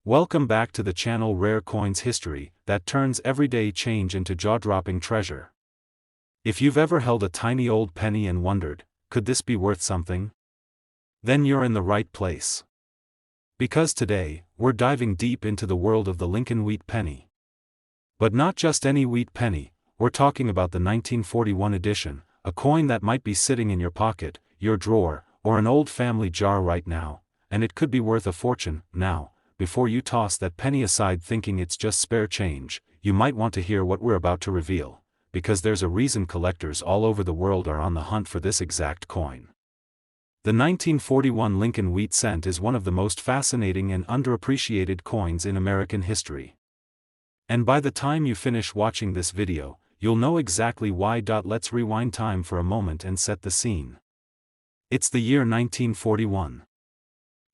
Welcome back to the channel Rare Coins History, that turns everyday change into jaw-dropping treasure. If you've ever held a tiny old penny and wondered, could this be worth something? Then you're in the right place. Because today, we're diving deep into the world of the Lincoln wheat penny. But not just any wheat penny, we're talking about the 1941 edition, a coin that might be sitting in your pocket, your drawer, or an old family jar right now, and it could be worth a fortune. Now, before you toss that penny aside thinking it's just spare change, you might want to hear what we're about to reveal, because there's a reason collectors all over the world are on the hunt for this exact coin. The 1941 Lincoln wheat cent is one of the most fascinating and underappreciated coins in American history. And by the time you finish watching this video, you'll know exactly why. Let's rewind time for a moment and set the scene. It's the year 1941.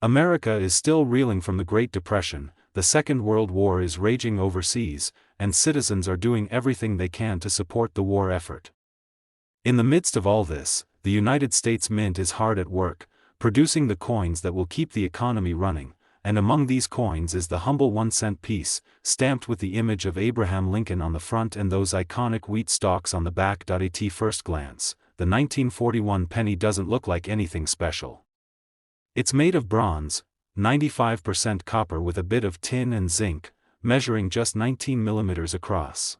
America is still reeling from the Great Depression, the Second World War is raging overseas, and citizens are doing everything they can to support the war effort. In the midst of all this, the United States Mint is hard at work, producing the coins that will keep the economy running, and among these coins is the humble 1-cent piece, stamped with the image of Abraham Lincoln on the front and those iconic wheat stalks on the back. At first glance, the 1941 penny doesn't look like anything special. It's made of bronze, 95% copper with a bit of tin and zinc, measuring just 19 millimeters across.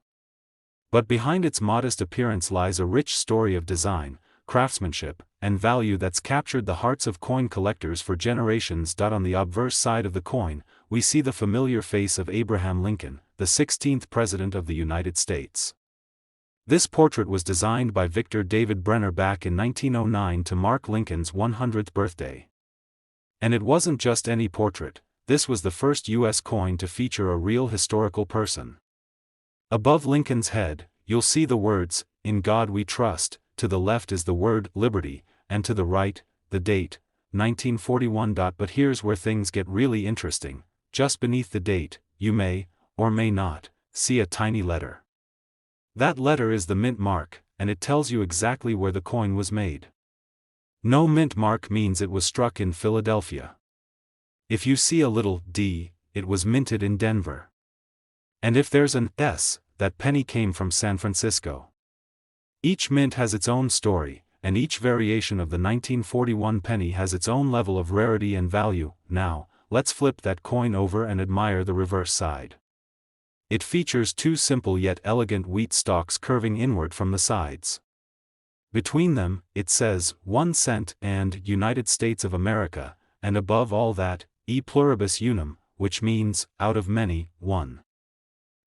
But behind its modest appearance lies a rich story of design, craftsmanship, and value that's captured the hearts of coin collectors for generations. On the obverse side of the coin, we see the familiar face of Abraham Lincoln, the 16th President of the United States. This portrait was designed by Victor David Brenner back in 1909 to mark Lincoln's 100th birthday. And it wasn't just any portrait, this was the first U.S. coin to feature a real historical person. Above Lincoln's head, you'll see the words, "In God We Trust," to the left is the word "Liberty," and to the right, the date, 1941. But here's where things get really interesting. Just beneath the date, you may, or may not, see a tiny letter. That letter is the mint mark, and it tells you exactly where the coin was made. No mint mark means it was struck in Philadelphia. If you see a little D, it was minted in Denver. And if there's an S, that penny came from San Francisco. Each mint has its own story, and each variation of the 1941 penny has its own level of rarity and value. Now, let's flip that coin over and admire the reverse side. It features two simple yet elegant wheat stalks curving inward from the sides. Between them, it says, 1 cent and United States of America, and above all that, E pluribus unum, which means, out of many, one.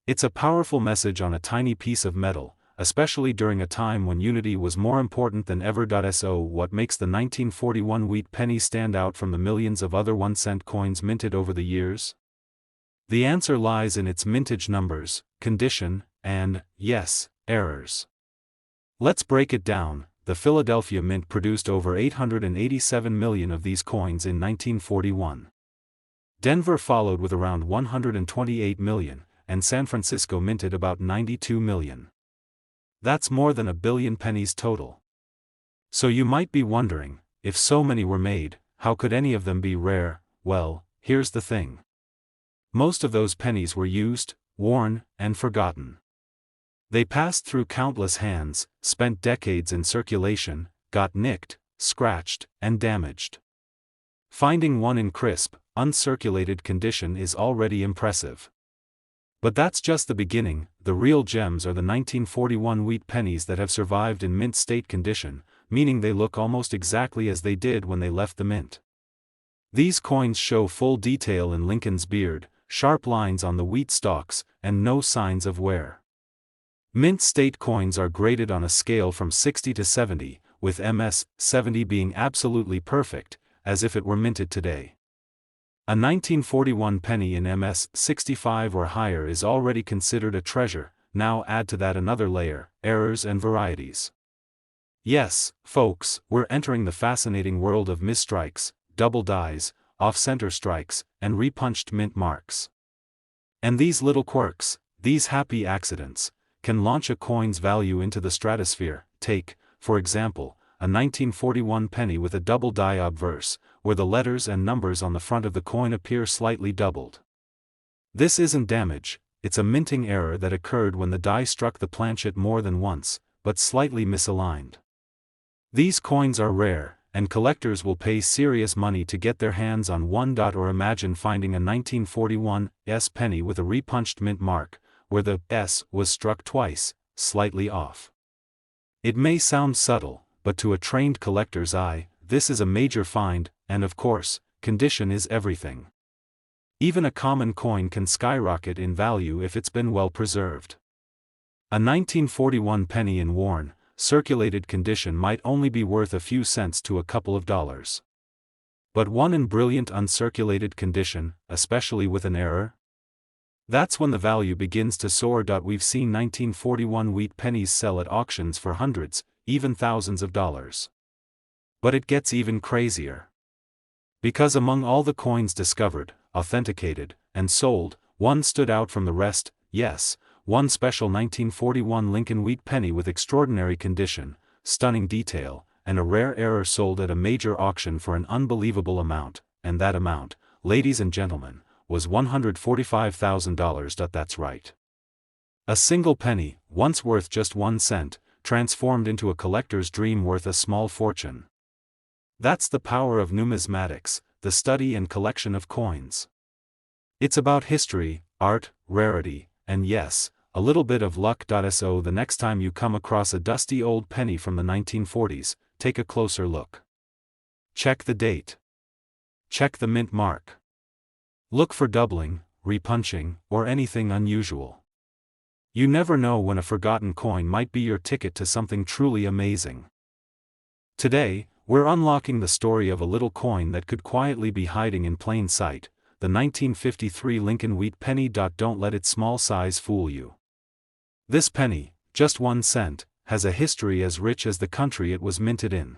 It's a powerful message on a tiny piece of metal, especially during a time when unity was more important than ever. So what makes the 1941 wheat penny stand out from the millions of other 1-cent coins minted over the years? The answer lies in its mintage numbers, condition, and, yes, errors. Let's break it down. The Philadelphia Mint produced over 887 million of these coins in 1941. Denver followed with around 128 million, and San Francisco minted about 92 million. That's more than 1 billion pennies total. So you might be wondering, if so many were made, how could any of them be rare? Well, here's the thing. Most of those pennies were used, worn, and forgotten. They passed through countless hands, spent decades in circulation, got nicked, scratched, and damaged. Finding one in crisp, uncirculated condition is already impressive. But that's just the beginning. The real gems are the 1941 wheat pennies that have survived in mint state condition, meaning they look almost exactly as they did when they left the mint. These coins show full detail in Lincoln's beard, sharp lines on the wheat stalks, and no signs of wear. Mint state coins are graded on a scale from 60 to 70, with MS 70 being absolutely perfect, as if it were minted today. A 1941 penny in MS 65 or higher is already considered a treasure. Now add to that another layer, errors and varieties. Yes, folks, we're entering the fascinating world of misstrikes, double dies, off-center strikes, and repunched mint marks. And these little quirks, these happy accidents, can launch a coin's value into the stratosphere. Take, for example, a 1941 penny with a double die obverse, where the letters and numbers on the front of the coin appear slightly doubled. This isn't damage, it's a minting error that occurred when the die struck the planchet more than once, but slightly misaligned. These coins are rare, and collectors will pay serious money to get their hands on one. Or imagine finding a 1941 S penny with a repunched mint mark, where the S was struck twice, slightly off. It may sound subtle, but to a trained collector's eye, this is a major find, and of course, condition is everything. Even a common coin can skyrocket in value if it's been well preserved. A 1941 penny in worn, circulated condition might only be worth a few cents to a couple of dollars. But one in brilliant uncirculated condition, especially with an error? That's when the value begins to soar. We've seen 1941 wheat pennies sell at auctions for hundreds, even thousands of dollars. But it gets even crazier. Because among all the coins discovered, authenticated, and sold, one stood out from the rest. Yes, one special 1941 Lincoln wheat penny with extraordinary condition, stunning detail, and a rare error sold at a major auction for an unbelievable amount, and that amount, ladies and gentlemen, was $145,000. That's right. A single penny, once worth just 1 cent, transformed into a collector's dream worth a small fortune. That's the power of numismatics, the study and collection of coins. It's about history, art, rarity, and yes, a little bit of luck. So the next time you come across a dusty old penny from the 1940s, take a closer look. Check the date. Check the mint mark. Look for doubling, repunching, or anything unusual. You never know when a forgotten coin might be your ticket to something truly amazing. Today, we're unlocking the story of a little coin that could quietly be hiding in plain sight, the 1953 Lincoln wheat penny. Don't let its small size fool you. This penny, just 1 cent, has a history as rich as the country it was minted in.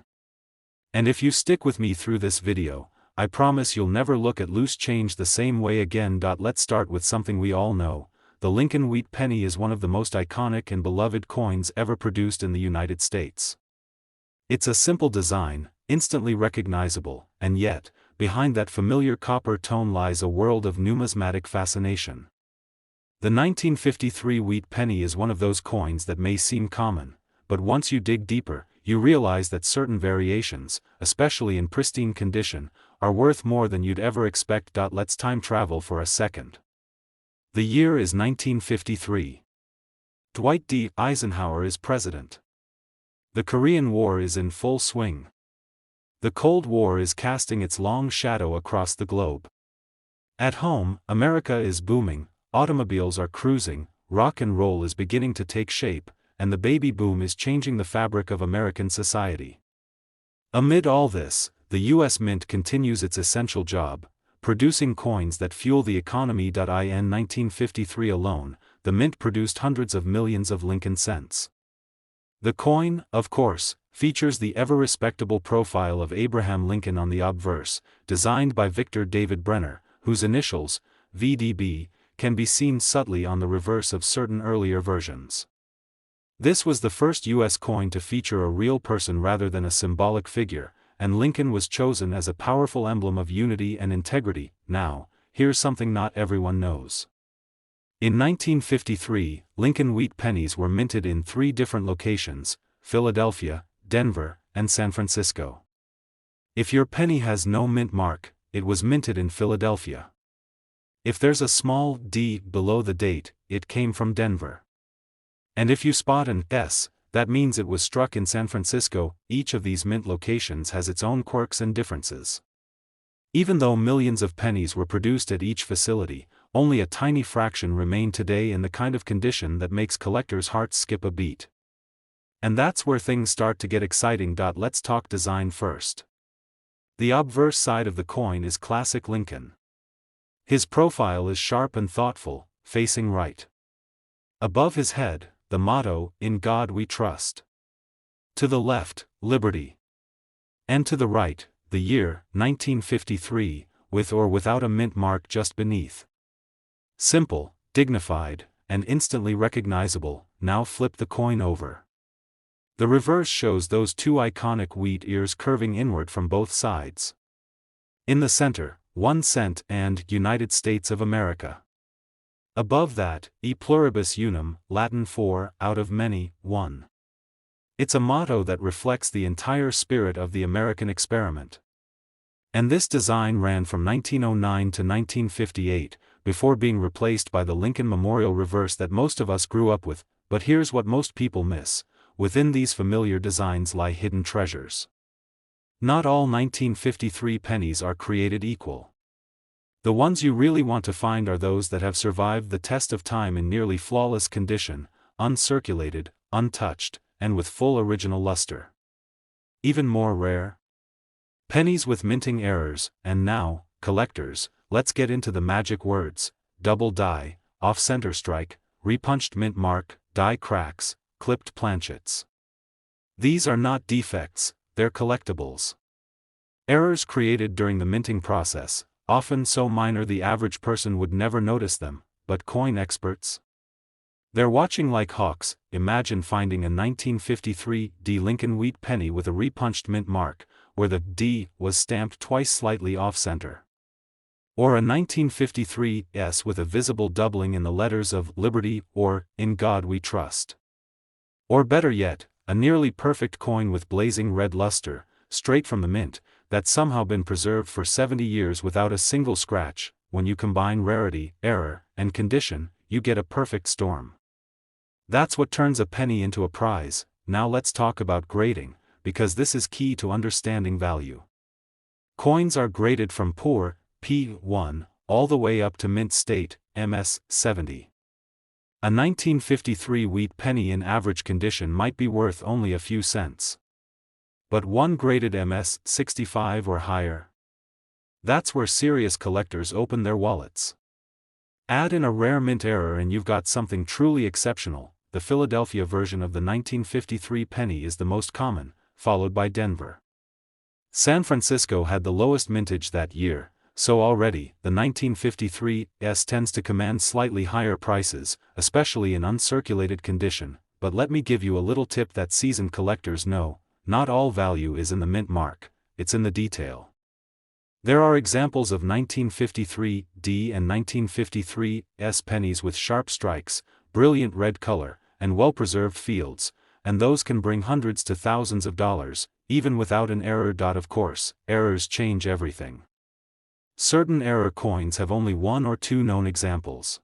And if you stick with me through this video, I promise you'll never look at loose change the same way again. Let's start with something we all know. The Lincoln wheat penny is one of the most iconic and beloved coins ever produced in the United States. It's a simple design, instantly recognizable, and yet, behind that familiar copper tone lies a world of numismatic fascination. The 1953 wheat penny is one of those coins that may seem common, but once you dig deeper, you realize that certain variations, especially in pristine condition, are worth more than you'd ever expect. Let's time travel for a second. The year is 1953. Dwight D. Eisenhower is president. The Korean War is in full swing. The Cold War is casting its long shadow across the globe. At home, America is booming, automobiles are cruising, rock and roll is beginning to take shape, and the baby boom is changing the fabric of American society. Amid all this, the U.S. Mint continues its essential job, producing coins that fuel the economy. In 1953 alone, the Mint produced hundreds of millions of Lincoln cents. The coin, of course, features the ever-respectable profile of Abraham Lincoln on the obverse, designed by Victor David Brenner, whose initials, VDB, can be seen subtly on the reverse of certain earlier versions. This was the first U.S. coin to feature a real person rather than a symbolic figure, and Lincoln was chosen as a powerful emblem of unity and integrity. Now, here's something not everyone knows. In 1953, Lincoln wheat pennies were minted in 3 different locations: Philadelphia, Denver, and San Francisco. If your penny has no mint mark, it was minted in Philadelphia. If there's a small D below the date, it came from Denver. And if you spot an S, that means it was struck in San Francisco. Each of these mint locations has its own quirks and differences. Even though millions of pennies were produced at each facility, only a tiny fraction remain today in the kind of condition that makes collectors' hearts skip a beat. And that's where things start to get exciting. Let's talk design first. The obverse side of the coin is classic Lincoln. His profile is sharp and thoughtful, facing right. Above his head, the motto, "In God We Trust." To the left, Liberty. And to the right, the year, 1953, with or without a mint mark just beneath. Simple, dignified, and instantly recognizable. Now flip the coin over. The reverse shows those 2 iconic wheat ears curving inward from both sides. In the center, 1 cent and United States of America. Above that, e pluribus unum, Latin for, out of many, one. It's a motto that reflects the entire spirit of the American experiment. And this design ran from 1909 to 1958, before being replaced by the Lincoln Memorial reverse that most of us grew up with. But here's what most people miss: within these familiar designs lie hidden treasures. Not all 1953 pennies are created equal. The ones you really want to find are those that have survived the test of time in nearly flawless condition, uncirculated, untouched, and with full original luster. Even more rare? Pennies with minting errors. And now, collectors, let's get into the magic words: double die, off-center strike, repunched mint mark, die cracks, clipped planchets. These are not defects, they're collectibles. Errors created during the minting process, often so minor the average person would never notice them, but coin experts? They're watching like hawks. Imagine finding a 1953 D Lincoln wheat penny with a repunched mint mark, where the D was stamped twice slightly off-center. Or a 1953 S with a visible doubling in the letters of Liberty or In God We Trust. Or better yet, a nearly perfect coin with blazing red luster, straight from the mint, that's somehow been preserved for 70 years without a single scratch. When you combine rarity, error, and condition, you get a perfect storm. That's what turns a penny into a prize. Now let's talk about grading, because this is key to understanding value. Coins are graded from poor, P1, all the way up to mint state, MS 70. A 1953 wheat penny in average condition might be worth only a few cents. But one graded MS 65 or higher? That's where serious collectors open their wallets. Add in a rare mint error and you've got something truly exceptional. The Philadelphia version of the 1953 penny is the most common, followed by Denver. San Francisco had the lowest mintage that year, so already, the 1953 S tends to command slightly higher prices, especially in uncirculated condition. But let me give you a little tip that seasoned collectors know: not all value is in the mint mark, it's in the detail. There are examples of 1953 D and 1953 S pennies with sharp strikes, brilliant red color, and well-preserved fields, and those can bring hundreds to thousands of dollars, even without an error. Of course, errors change everything. Certain error coins have only one or two known examples.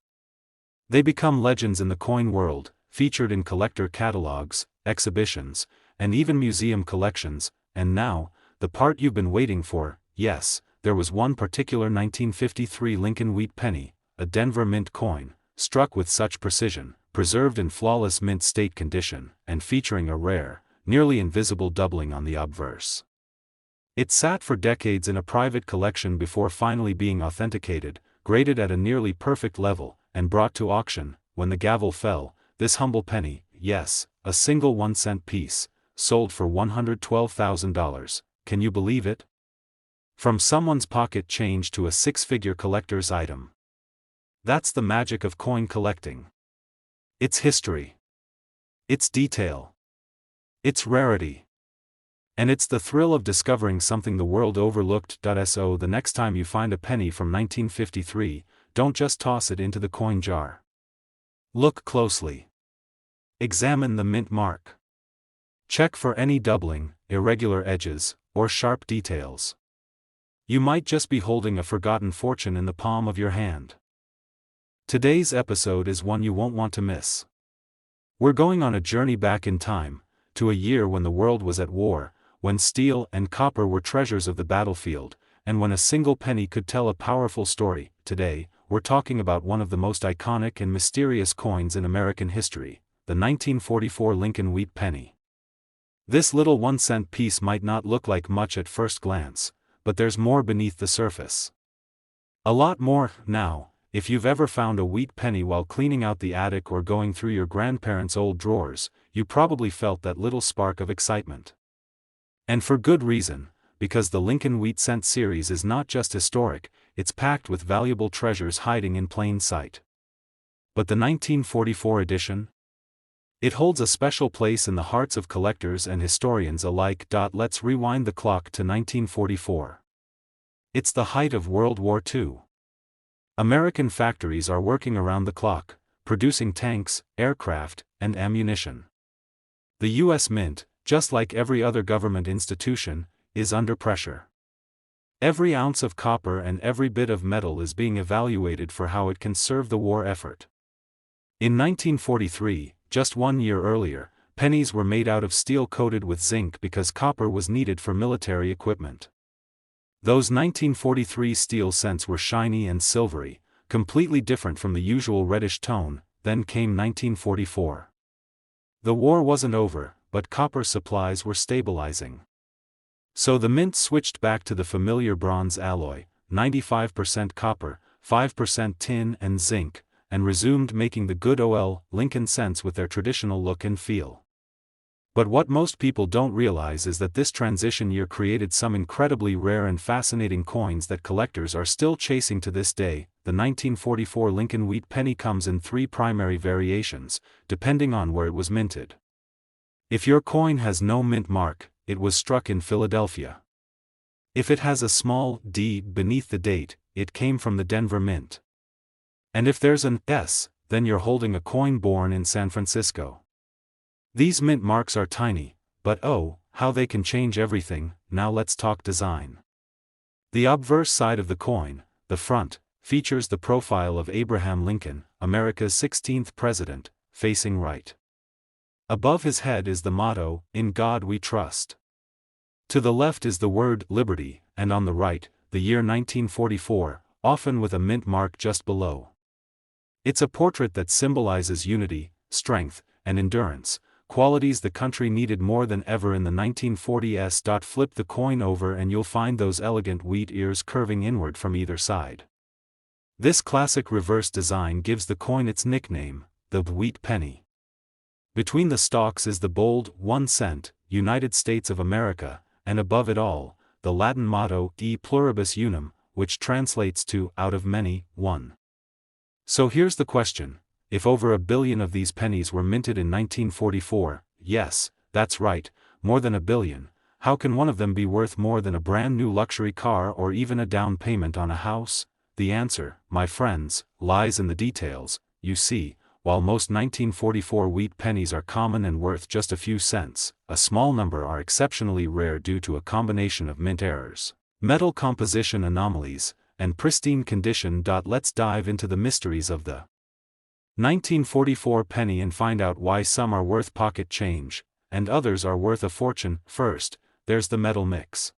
They become legends in the coin world, featured in collector catalogs, exhibitions, and even museum collections. And now, the part you've been waiting for: yes, there was one particular 1953 Lincoln wheat penny, a Denver mint coin, struck with such precision, preserved in flawless mint state condition, and featuring a rare, nearly invisible doubling on the obverse. It sat for decades in a private collection before finally being authenticated, graded at a nearly perfect level, and brought to auction. When the gavel fell, this humble penny, yes, a single 1-cent piece, sold for $112,000. Can you believe it? From someone's pocket change to a six-figure collector's item. That's the magic of coin collecting. It's history. It's detail. It's rarity. And it's the thrill of discovering something the world overlooked. So the next time you find a penny from 1953, don't just toss it into the coin jar. Look closely. Examine the mint mark. Check for any doubling, irregular edges, or sharp details. You might just be holding a forgotten fortune in the palm of your hand. Today's episode is one you won't want to miss. We're going on a journey back in time, to a year when the world was at war, when steel and copper were treasures of the battlefield, and when a single penny could tell a powerful story. Today, we're talking about one of the most iconic and mysterious coins in American history, the 1944 Lincoln wheat penny. This little 1-cent piece might not look like much at first glance, but there's more beneath the surface. A lot more. Now, if you've ever found a wheat penny while cleaning out the attic or going through your grandparents' old drawers, you probably felt that little spark of excitement. And for good reason, because the Lincoln Wheat Cent series is not just historic, it's packed with valuable treasures hiding in plain sight. But the 1944 edition? It holds a special place in the hearts of collectors and historians alike. Let's rewind the clock to 1944. It's the height of World War II. American factories are working around the clock, producing tanks, aircraft, and ammunition. The U.S. Mint, just like every other government institution, is under pressure. Every ounce of copper and every bit of metal is being evaluated for how it can serve the war effort. In 1943, just 1 year earlier, pennies were made out of steel coated with zinc because copper was needed for military equipment. Those 1943 steel cents were shiny and silvery, completely different from the usual reddish tone. Then came 1944. The war wasn't over, but copper supplies were stabilizing. So the mint switched back to the familiar bronze alloy, 95% copper, 5% tin and zinc, and resumed making the good old Lincoln cents with their traditional look and feel. But what most people don't realize is that this transition year created some incredibly rare and fascinating coins that collectors are still chasing to this day. The 1944 Lincoln wheat penny comes in 3 primary variations, depending on where it was minted. If your coin has no mint mark, it was struck in Philadelphia. If it has a small D beneath the date, it came from the Denver Mint. And if there's an S, then you're holding a coin born in San Francisco. These mint marks are tiny, but oh, how they can change everything. Now let's talk design. The obverse side of the coin, the front, features the profile of Abraham Lincoln, America's 16th president, facing right. Above his head is the motto, "In God We Trust." To the left is the word liberty, and on the right, the year 1944, often with a mint mark just below. It's a portrait that symbolizes unity, strength, and endurance, qualities the country needed more than ever in the 1940s. Flip the coin over and you'll find those elegant wheat ears curving inward from either side. This classic reverse design gives the coin its nickname, the wheat penny. Between the stalks is the bold 1 cent, United States of America, and above it all, the Latin motto E pluribus unum, which translates to out of many, one. So here's the question. If over 1 billion of these pennies were minted in 1944, yes, that's right, more than 1 billion, how can one of them be worth more than a brand new luxury car or even a down payment on a house? The answer, my friends, lies in the details. You see, while most 1944 wheat pennies are common and worth just a few cents, a small number are exceptionally rare due to a combination of mint errors, metal composition anomalies, and pristine condition. Let's dive into the mysteries of the 1944 penny and find out why some are worth pocket change, and others are worth a fortune. First, there's the metal mix.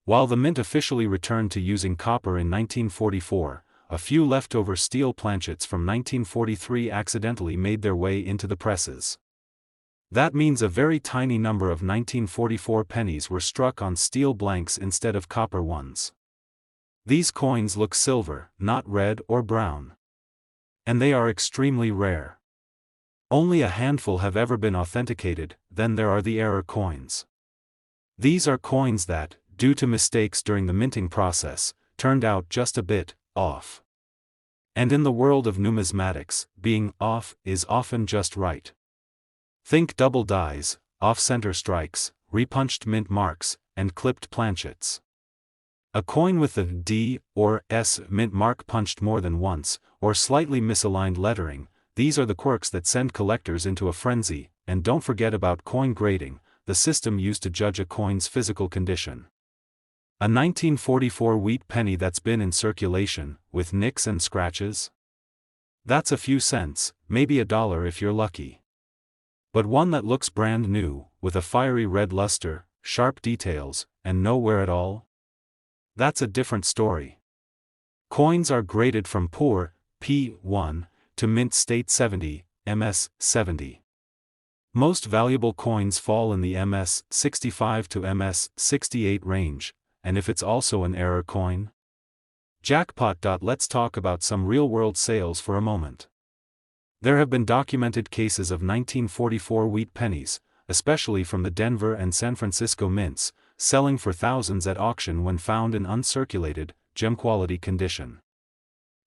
While the mint officially returned to using copper in 1944, a few leftover steel planchets from 1943 accidentally made their way into the presses. That means a very tiny number of 1944 pennies were struck on steel blanks instead of copper ones. These coins look silver, not red or brown. And they are extremely rare. Only a handful have ever been authenticated. Then there are the error coins. These are coins that, due to mistakes during the minting process, turned out just a bit off. And in the world of numismatics, being off is often just right. Think double dies, off-center strikes, repunched mint marks, and clipped planchets. A coin with the D or S mint mark punched more than once, or slightly misaligned lettering, these are the quirks that send collectors into a frenzy. And don't forget about coin grading, the system used to judge a coin's physical condition. A 1944 wheat penny that's been in circulation, with nicks and scratches? That's a few cents, maybe $1 if you're lucky. But one that looks brand new, with a fiery red luster, sharp details, and no wear at all? That's a different story. Coins are graded from poor, P1, to mint state 70, MS 70. Most valuable coins fall in the MS 65 to MS 68 range, and if it's also an error coin? Jackpot. Let's talk about some real-world sales for a moment. There have been documented cases of 1944 wheat pennies, especially from the Denver and San Francisco mints, selling for thousands at auction when found in uncirculated, gem-quality condition.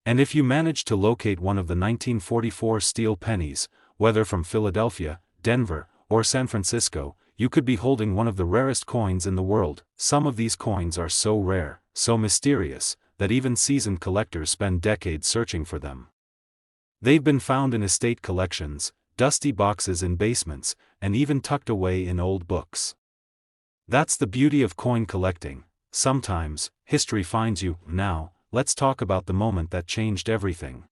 And if you manage to locate one of the 1944 steel pennies, whether from Philadelphia, Denver, or San Francisco, you could be holding one of the rarest coins in the world. Some of these coins are so rare, so mysterious, that even seasoned collectors spend decades searching for them. They've been found in estate collections, dusty boxes in basements, and even tucked away in old books. That's the beauty of coin collecting. Sometimes, history finds you. Now, let's talk about the moment that changed everything.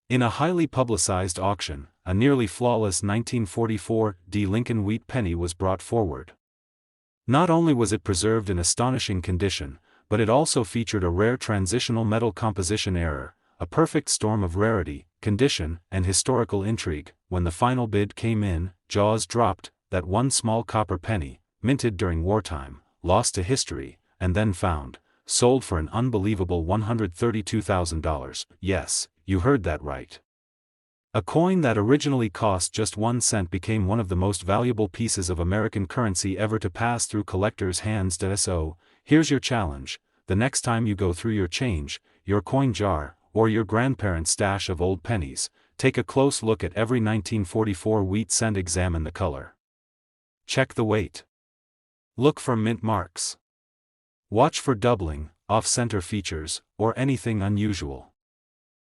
In a highly publicized auction, a nearly flawless 1944 Lincoln wheat penny was brought forward. Not only was it preserved in astonishing condition, but it also featured a rare transitional metal composition error, a perfect storm of rarity, condition, and historical intrigue. When the final bid came in, jaws dropped. That one small copper penny, minted during wartime, lost to history, and then found, sold for an unbelievable $132,000. Yes, you heard that right. A coin that originally cost just 1 cent became one of the most valuable pieces of American currency ever to pass through collectors' hands. So, here's your challenge: the next time you go through your change, your coin jar, or your grandparents' stash of old pennies, take a close look at every 1944 wheat cent. Examine the color. Check the weight. Look for mint marks. Watch for doubling, off-center features, or anything unusual.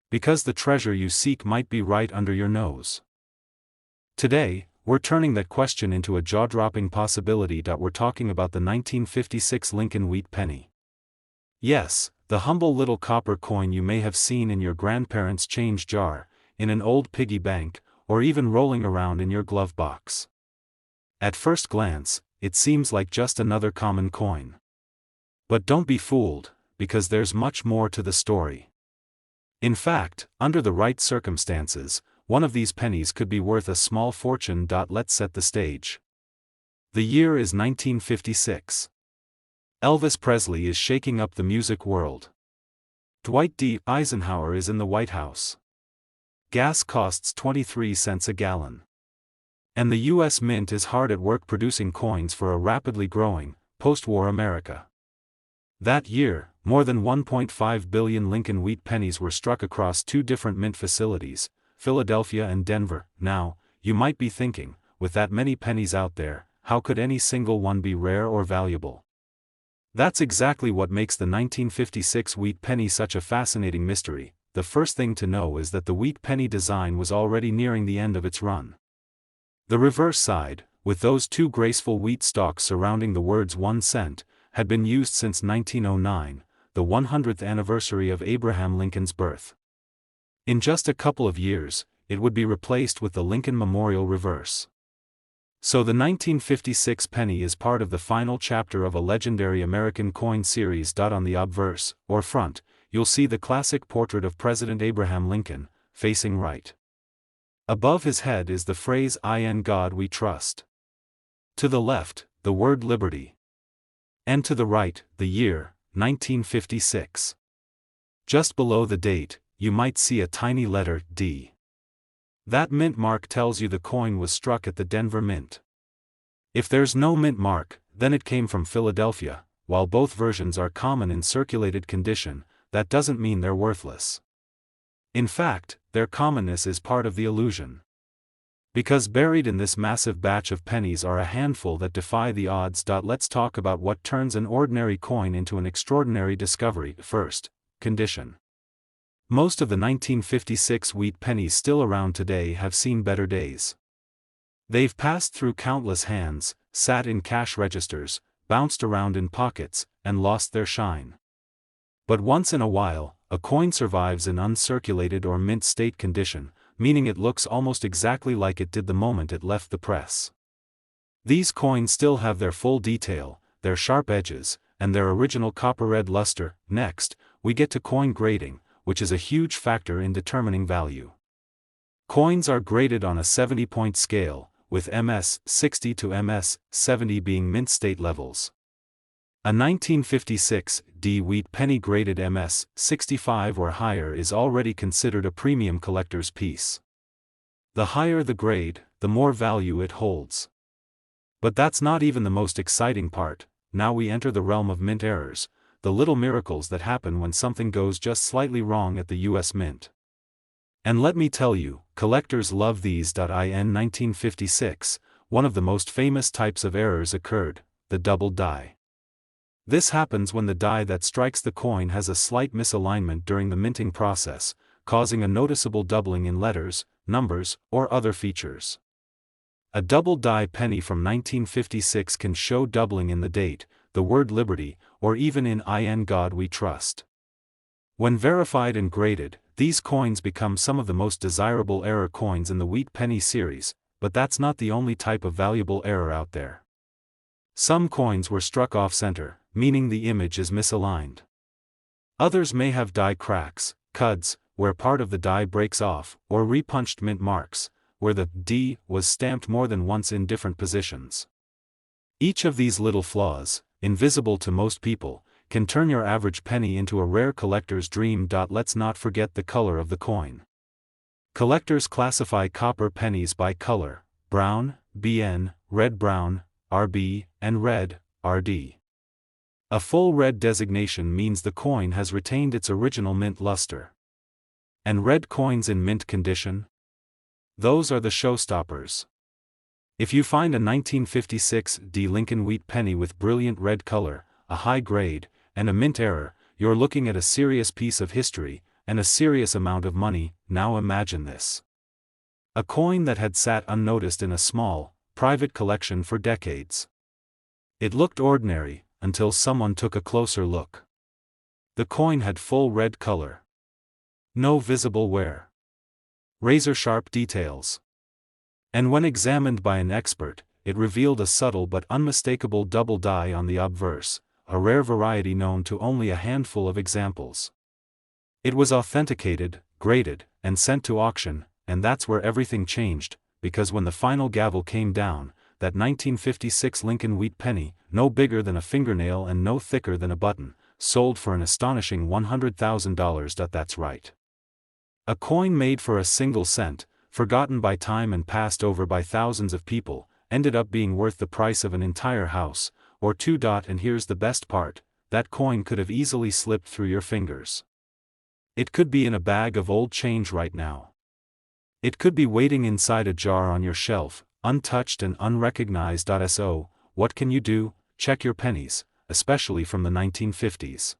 Because the treasure you seek might be right under your nose. Today, we're turning that question into a jaw-dropping possibility. We're talking about the 1956 Lincoln wheat penny. Yes, the humble little copper coin you may have seen in your grandparents' change jar, in an old piggy bank, or even rolling around in your glove box. At first glance, it seems like just another common coin. But don't be fooled, because there's much more to the story. In fact, under the right circumstances, one of these pennies could be worth a small fortune. Let's set the stage. The year is 1956. Elvis Presley is shaking up the music world. Dwight D. Eisenhower is in the White House. Gas costs 23 cents a gallon. And the U.S. Mint is hard at work producing coins for a rapidly growing, post-war America. That year, more than 1.5 billion Lincoln wheat pennies were struck across 2 different mint facilities, Philadelphia and Denver. Now, you might be thinking, with that many pennies out there, how could any single one be rare or valuable? That's exactly what makes the 1956 wheat penny such a fascinating mystery. The first thing to know is that the wheat penny design was already nearing the end of its run. The reverse side, with those 2 graceful wheat stalks surrounding the words 1 cent, had been used since 1909, the 100th anniversary of Abraham Lincoln's birth. In just a couple of years, it would be replaced with the Lincoln Memorial reverse. So the 1956 penny is part of the final chapter of a legendary American coin series. On the obverse, or front, you'll see the classic portrait of President Abraham Lincoln, facing right. Above his head is the phrase "In God We Trust." To the left, the word liberty. And to the right, the year, 1956. Just below the date, you might see a tiny letter D. That mint mark tells you the coin was struck at the Denver Mint. If there's no mint mark, then it came from Philadelphia. While both versions are common in circulated condition, that doesn't mean they're worthless. In fact, their commonness is part of the illusion. Because buried in this massive batch of pennies are a handful that defy the odds. Let's talk about what turns an ordinary coin into an extraordinary discovery. First, condition. Most of the 1956 wheat pennies still around today have seen better days. They've passed through countless hands, sat in cash registers, bounced around in pockets, and lost their shine. But once in a while, a coin survives in uncirculated or mint state condition, meaning it looks almost exactly like it did the moment it left the press. These coins still have their full detail, their sharp edges, and their original copper-red luster. Next, we get to coin grading, which is a huge factor in determining value. Coins are graded on a 70-point scale, with MS 60 to MS 70 being mint state levels. A 1956 wheat penny graded MS 65 or higher is already considered a premium collector's piece. The higher the grade, the more value it holds. But that's not even the most exciting part. Now we enter the realm of mint errors, the little miracles that happen when something goes just slightly wrong at the US Mint. And let me tell you, collectors love these. In 1956, one of the most famous types of errors occurred, the double die. This happens when the die that strikes the coin has a slight misalignment during the minting process, causing a noticeable doubling in letters, numbers, or other features. A double die penny from 1956 can show doubling in the date, the word liberty, or even in God we trust. When verified and graded, these coins become some of the most desirable error coins in the wheat penny series, but that's not the only type of valuable error out there. Some coins were struck off-center, meaning the image is misaligned. Others may have die cracks, cuds, where part of the die breaks off, or repunched mint marks, where the D was stamped more than once in different positions. Each of these little flaws, invisible to most people, can turn your average penny into a rare collector's dream. Let's not forget the color of the coin. Collectors classify copper pennies by color: brown, BN, red-brown, RB, and red, RD. A full red designation means the coin has retained its original mint luster. And red coins in mint condition? Those are the showstoppers. If you find a 1956 D Lincoln wheat penny with brilliant red color, a high grade, and a mint error, you're looking at a serious piece of history, and a serious amount of money. Now imagine this. A coin that had sat unnoticed in a small, private collection for decades. It looked ordinary, until someone took a closer look. The coin had full red color. No visible wear. Razor-sharp details. And when examined by an expert, it revealed a subtle but unmistakable double die on the obverse, a rare variety known to only a handful of examples. It was authenticated, graded, and sent to auction, and that's where everything changed, because when the final gavel came down, that 1956 Lincoln wheat penny, no bigger than a fingernail and no thicker than a button, sold for an astonishing $100,000. That's right. A coin made for a single cent, forgotten by time and passed over by thousands of people, ended up being worth the price of an entire house, or two. And here's the best part, that coin could have easily slipped through your fingers. It could be in a bag of old change right now. It could be waiting inside a jar on your shelf, untouched and unrecognized. So, what can you do? Check your pennies, especially from the 1950s.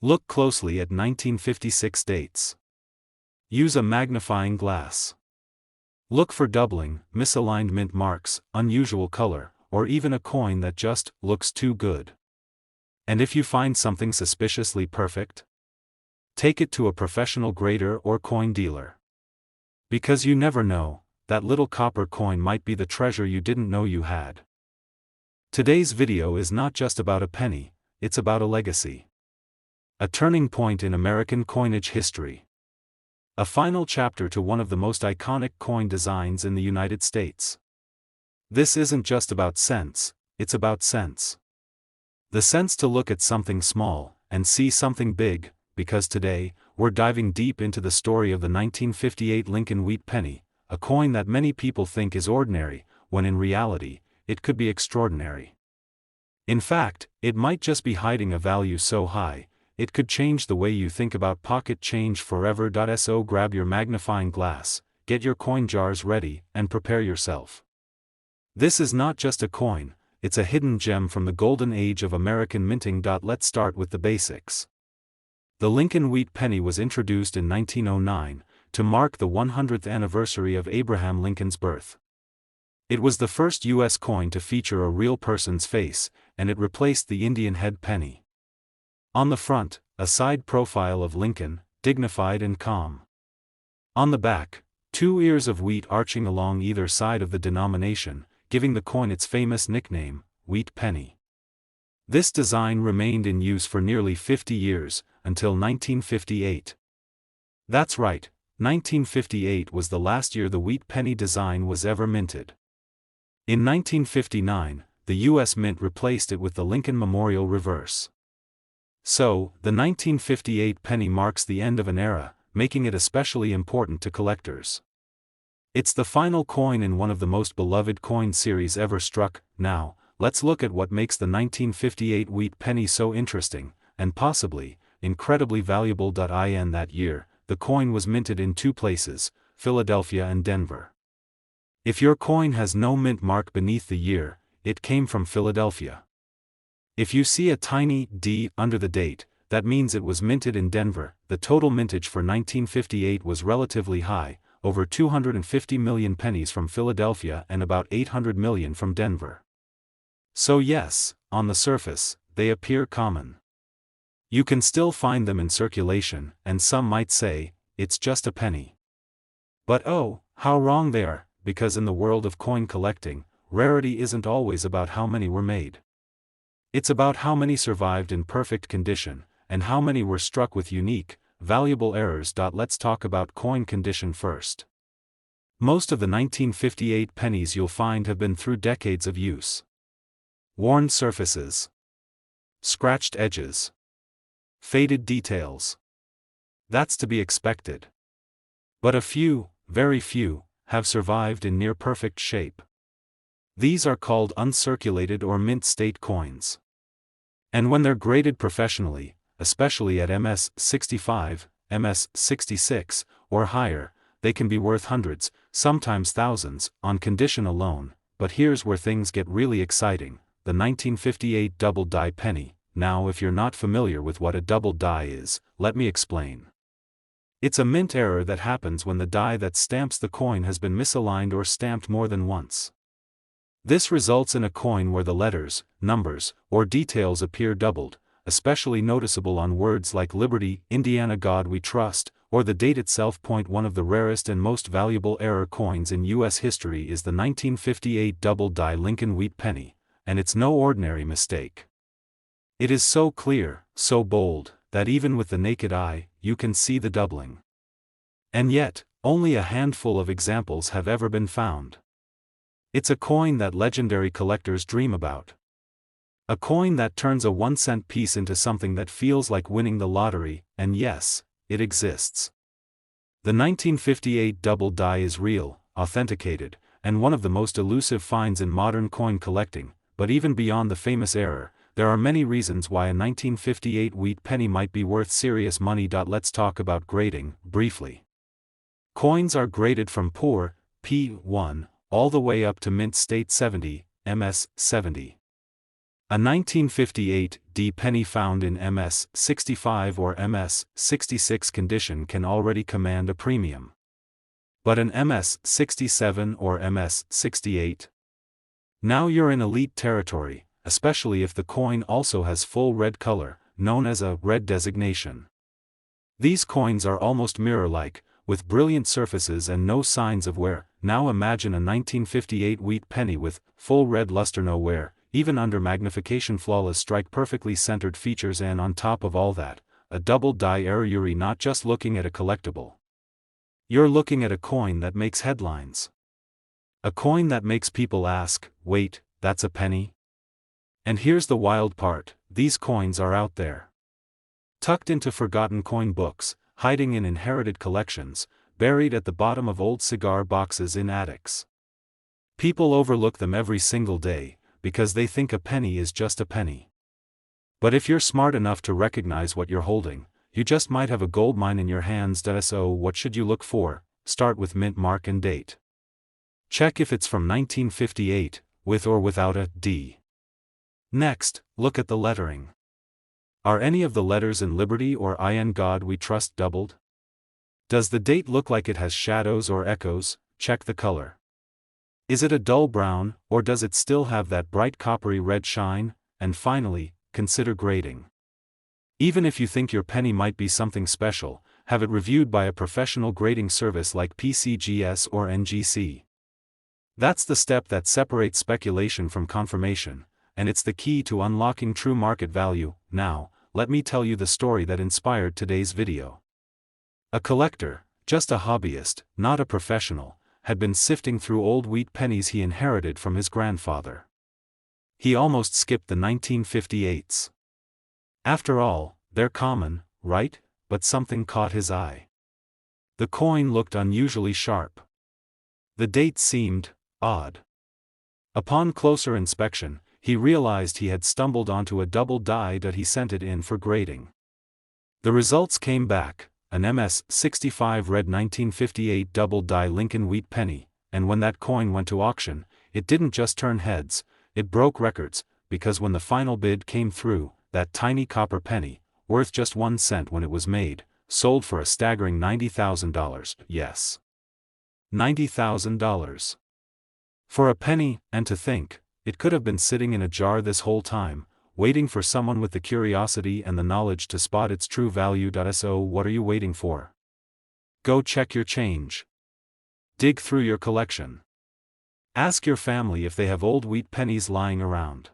Look closely at 1956 dates. Use a magnifying glass. Look for doubling, misaligned mint marks, unusual color, or even a coin that just looks too good. And if you find something suspiciously perfect, take it to a professional grader or coin dealer. Because you never know, that little copper coin might be the treasure you didn't know you had. Today's video is not just about a penny, it's about a legacy. A turning point in American coinage history. A final chapter to one of the most iconic coin designs in the United States. This isn't just about cents, it's about sense. The sense to look at something small, and see something big, because today, we're diving deep into the story of the 1958 Lincoln wheat penny, a coin that many people think is ordinary, when in reality, it could be extraordinary. In fact, it might just be hiding a value so high, it could change the way you think about pocket change forever. So grab your magnifying glass, get your coin jars ready, and prepare yourself. This is not just a coin, it's a hidden gem from the golden age of American minting. Let's start with the basics. The Lincoln wheat penny was introduced in 1909, to mark the 100th anniversary of Abraham Lincoln's birth. It was the first U.S. coin to feature a real person's face, and it replaced the Indian head penny. On the front, a side profile of Lincoln, dignified and calm. On the back, two ears of wheat arching along either side of the denomination, giving the coin its famous nickname, Wheat Penny. This design remained in use for nearly 50 years, until 1958. That's right, 1958 was the last year the wheat penny design was ever minted. In 1959, the U.S. Mint replaced it with the Lincoln Memorial reverse. So, the 1958 penny marks the end of an era, making it especially important to collectors. It's the final coin in one of the most beloved coin series ever struck. Now, let's look at what makes the 1958 wheat penny so interesting, and possibly, incredibly valuable. In that year, the coin was minted in two places, Philadelphia and Denver. If your coin has no mint mark beneath the year, it came from Philadelphia. If you see a tiny D under the date, that means it was minted in Denver. The total mintage for 1958 was relatively high, over 250 million pennies from Philadelphia and about 800 million from Denver. So yes, on the surface, they appear common. You can still find them in circulation, and some might say, it's just a penny. But oh, how wrong they are, because in the world of coin collecting, rarity isn't always about how many were made. It's about how many survived in perfect condition, and how many were struck with unique, valuable errors. Let's talk about coin condition first. Most of the 1958 pennies you'll find have been through decades of use. Worn surfaces, scratched edges, faded details. That's to be expected. But a few, very few, have survived in near-perfect shape. These are called uncirculated or mint state coins. And when they're graded professionally, especially at MS 65, MS 66, or higher, they can be worth hundreds, sometimes thousands, on condition alone. But here's where things get really exciting: the 1958 double die penny. Now, if you're not familiar with what a double die is, let me explain. It's a mint error that happens when the die that stamps the coin has been misaligned or stamped more than once. This results in a coin where the letters, numbers, or details appear doubled, especially noticeable on words like Liberty, Indiana, God We Trust, or the date itself. One of the rarest and most valuable error coins in U.S. history is the 1958 double die Lincoln wheat penny, and it's no ordinary mistake. It is so clear, so bold, that even with the naked eye, you can see the doubling. And yet, only a handful of examples have ever been found. It's a coin that legendary collectors dream about. A coin that turns a 1-cent piece into something that feels like winning the lottery, and yes, it exists. The 1958 double die is real, authenticated, and one of the most elusive finds in modern coin collecting. But even beyond the famous error, there are many reasons why a 1958 wheat penny might be worth serious money. Let's talk about grading, briefly. Coins are graded from poor, P1, all the way up to mint state 70, MS 70. A 1958 D penny found in MS 65 or MS 66 condition can already command a premium. But an MS 67 or MS 68? Now you're in elite territory, especially if the coin also has full red color, known as a red designation. These coins are almost mirror-like, with brilliant surfaces and no signs of wear. Now imagine a 1958 wheat penny with full red luster, no wear, even under magnification, flawless strike, perfectly centered features, and on top of all that, a double die error. You're not just looking at a collectible. You're looking at a coin that makes headlines. A coin that makes people ask, wait, that's a penny? And here's the wild part: these coins are out there. Tucked into forgotten coin books, hiding in inherited collections, buried at the bottom of old cigar boxes in attics. People overlook them every single day, because they think a penny is just a penny. But if you're smart enough to recognize what you're holding, you just might have a gold mine in your hands. So what should you look for? Start with mint mark and date. Check if it's from 1958, with or without a D. Next, look at the lettering. Are any of the letters in Liberty or in God We Trust doubled? Does the date look like it has shadows or echoes? Check the color. Is it a dull brown, or does it still have that bright coppery red shine? And finally, consider grading. Even if you think your penny might be something special, have it reviewed by a professional grading service like PCGS or NGC. That's the step that separates speculation from confirmation, and it's the key to unlocking true market value. Now, let me tell you the story that inspired today's video. A collector, just a hobbyist, not a professional, had been sifting through old wheat pennies he inherited from his grandfather. He almost skipped the 1958s. After all, they're common, right? But something caught his eye. The coin looked unusually sharp. The date seemed odd. Upon closer inspection, he realized he had stumbled onto a double die. He sent it in for grading. The results came back: an MS 65 red 1958 double die Lincoln wheat penny, and when that coin went to auction, it didn't just turn heads, it broke records. because when the final bid came through, that tiny copper penny, worth just 1 cent when it was made, sold for a staggering $90,000. Yes. $90,000. For a penny, and to think, it could have been sitting in a jar this whole time, waiting for someone with the curiosity and the knowledge to spot its true value. So what are you waiting for? Go check your change. Dig through your collection. Ask your family if they have old wheat pennies lying around.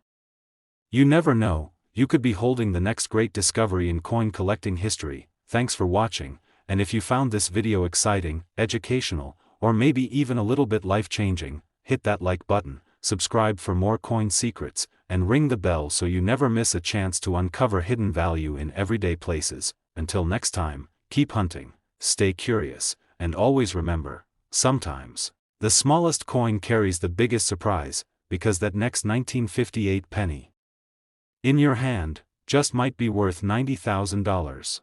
You never know, you could be holding the next great discovery in coin collecting history. Thanks for watching, and if you found this video exciting, educational, or maybe even a little bit life-changing, hit that like button, subscribe for more coin secrets, and ring the bell so you never miss a chance to uncover hidden value in everyday places. Until next time, keep hunting, stay curious, and always remember, sometimes, the smallest coin carries the biggest surprise, because that next 1958 penny in your hand just might be worth $90,000.